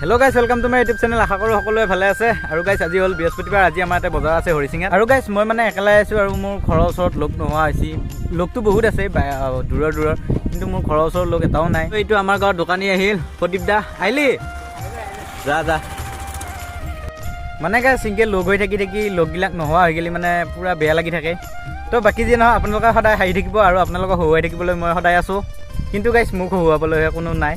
hello guys welcome to my YouTube channel आशा करूँ সকলোৱে ভালে আছে আৰু গাইস আজি হল বৃহস্পতিবাৰ আজি আমাৰ এটা বজাৰ আছে হৰিচিঙাত আৰু গাইস মই মানে একেলাই আছো আৰু মোৰ ঘৰৰ ওচৰত লোক নোহোৱা হৈছে লোকটো বহুত আছে দূৰৰ কিন্তু মোৰ ঘৰৰ ওচৰত লোক এটাও নাই এইটো আমাৰ গাঁৱৰ দোকানী আহিল প্ৰদীপ দা আইলি যা মানে গাইস সিংকে লগ হৈ থাকি লগবিলাক নোহোৱা হৈ গলি মানে পুৰা বেয়া লাগি থাকে তো বাকি যে নহয় আপোনালোকে সদায় হাঁহি থাকিব আৰু আপোনালোকক হহুৱাই থাকিবলৈ মই সদায় আছো কিন্তু গাইস মোক হহুৱাবলৈ কোনো নাই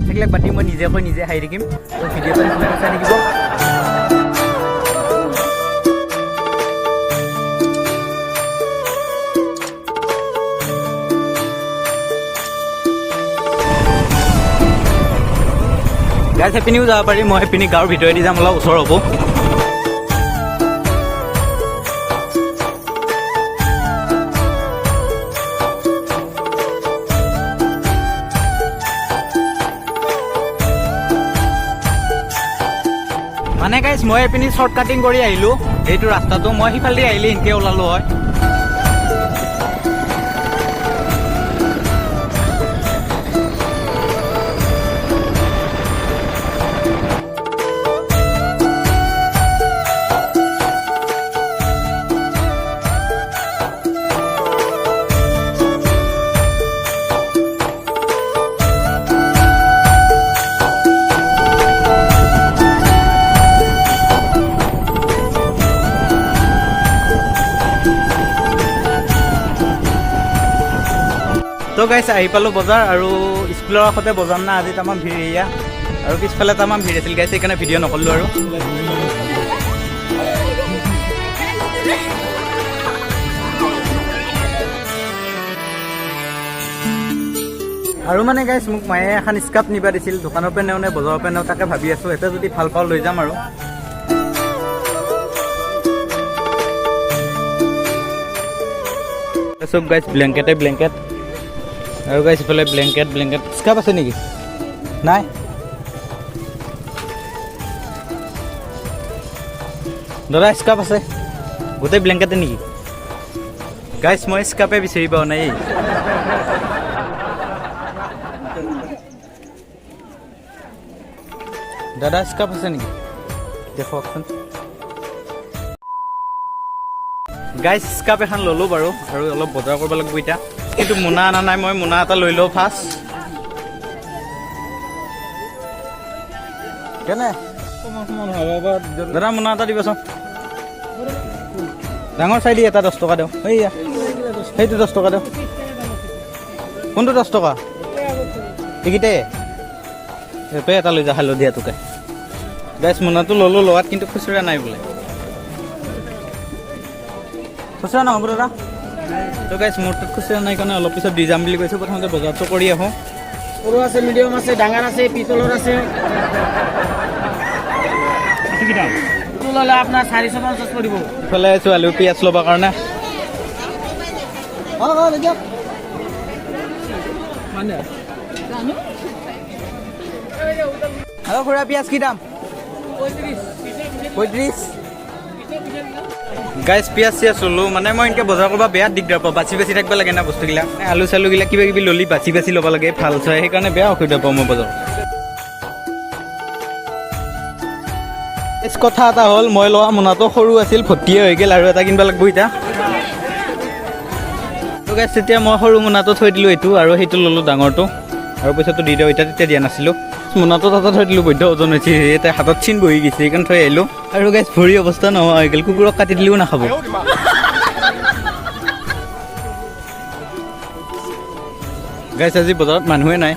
সেগলাক বাতি মই নিজে হাঁহি থাকিম তো ভিডিঅ'টো চাই থাকিব গাইস হেপিনিও যাব পাৰি মই হেপিনি গাঁৱৰ ভিতৰেদি যাম অলপ ওচৰ হ'ব মানে গাইস মই এপিনি শৰ্ট কাটিং কৰি আহিলো এইটো ৰাস্তাটো মই সিফালে আহিলে ইনকে ওলালো হয় তো গাইস আহি পালো বজাৰ আৰু স্কুলৰ কাষতে বজাৰ না আজি তামাম ভিৰ ইয়া আৰু পিছফালে তামাম ভিৰ আছিল গাইস সেইকাৰণে ভিডিঅ' নকৰিলো আৰু মানে গাইস মোক মায়ে এখন স্কাৰ্ফ নিবা দিছিল দোকানৰ পৰা নেও নে বজাৰৰ পৰা নেও তাকে ভাবি আছো এটা যদি ভাল পাও লৈ যাম আৰু সব গাইস ব্ল্যাঙ্কেট আৰু গাইস ইফালে ব্ল্যাঙ্কেট স্কাৰ্ফ আছে নেকি নাই দাদা স্কাৰ্ফ আছে গোটেই ব্ল্যাঙ্কেটে নেকি গাইস মই স্কাৰ্ফে বিচাৰি পাও নাই দাদা স্কাৰ্ফ আছে নেকি দেখকচোন গাইস স্কাৰ্ফ এখন ললো বাৰু আৰু অলপ বজাৰ কৰিব লাগিব এতিয়া কিন্তু মোনা আনা নাই মই মোনা এটা লৈ লওঁ ফাৰ্ষ্ট কেনে দাদা মোনা এটা দিবচোন ডাঙৰ চাই দি এটা 10 টকা দিওঁ এইয়া সেইটো 10 টকা দিওঁ কোনটো 10 টকা এইকেইটাই তই এটা লৈ যা হালধীয়া তোকে গাইছ মোনাটো ললো লোৱাত কিন্তু খুচুৰা নাই বোলে খুচুৰা নহ'ব দাদা তো গাইছ মোৰ তাত খুচুৰা নাই কাৰণে অলপ পিছত দি যাম বুলি কৈছোঁ প্ৰথমতে বজাৰটো কৰি আহোঁ সৰু আছে মিডিয়াম আছে ডাঙৰ আছে পিতলৰ আছে ল'লে আপোনাৰ 450 পৰিব ইফালে আছোঁ আলু পিঁয়াজ ল'বৰ কাৰণে হেল্ল' খুৰা পিঁয়াজ কি দাম 35 গাইছ পিঁয়াজ চিয়াজ ললো মানে মই এনেকৈ বজাৰ কৰিব বেয়া দিগদাৰ পাওঁ বাচি থাকিব লাগে না বস্তুবিলাক আলু চালুবিলাক কিবা কিবি ললি বাচি ল'ব লাগে ভাল চাই সেইকাৰণে বেয়া অসুবিধা পাওঁ মই বজাৰত কথা এটা হ'ল মই লোৱা মোনাটো সৰু আছিল ভৰ্তিয়ে হৈ গ'ল আৰু এটা কিনিব লাগিব এতিয়া তো গাইছ তেতিয়া মই সৰু মোনাটো থৈ দিলোঁ এইটো আৰু সেইটো ল'লোঁ ডাঙৰটো আৰু পইচাটো দি দিওঁ তেতিয়া দিয়া নাছিলোঁ মোনাটো তাতে থৈ দিলোঁ বৈধ ওজন হৈছে এটা হাতত চিন বহি গৈছে সেইকাৰণে থৈ আহিলোঁ আৰু গাইছ ভৰি অৱস্থা নোহোৱা হৈ গ'ল কুকুৰক কাটি দিলেও নাখাব গাইছ আজি বজাৰত মানুহে নাই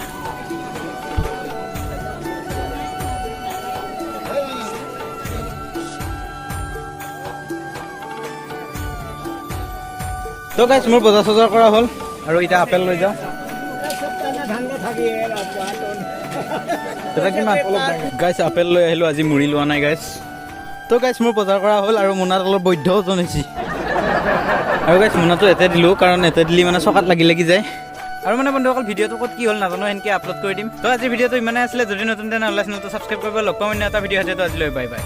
তো গাইছ মোৰ বজাৰ চজাৰ কৰা হ'ল আৰু এতিয়া আপেল লৈ যাওঁ গাইছ আপেল লৈ আহিলোঁ আজি মুড়ি লোৱা নাই গাইছ তো গাইছ মোৰ বজাৰ কৰা হ'ল আৰু মোনাত অলপ বৈধ ওজন হৈছে আৰু গাইছ মোনাটো এতে দিলোঁ কাৰণ এতে দিলে মানে চকাত লাগি যায় আৰু মানে বন্ধুসকল ভিডিঅ'টো ক'ত কি হ'ল নাজানো এনেকৈ আপলোড কৰি দিম তো আজি ভিডিঅ'টো ইমানে আছিলে যদি নতুন তেনেহ'লে চেনেলটো ছাবস্ক্ৰাইব কৰিব লগ পাম এটা ভিডিঅ' আছে তো আজিলৈ বাই বাই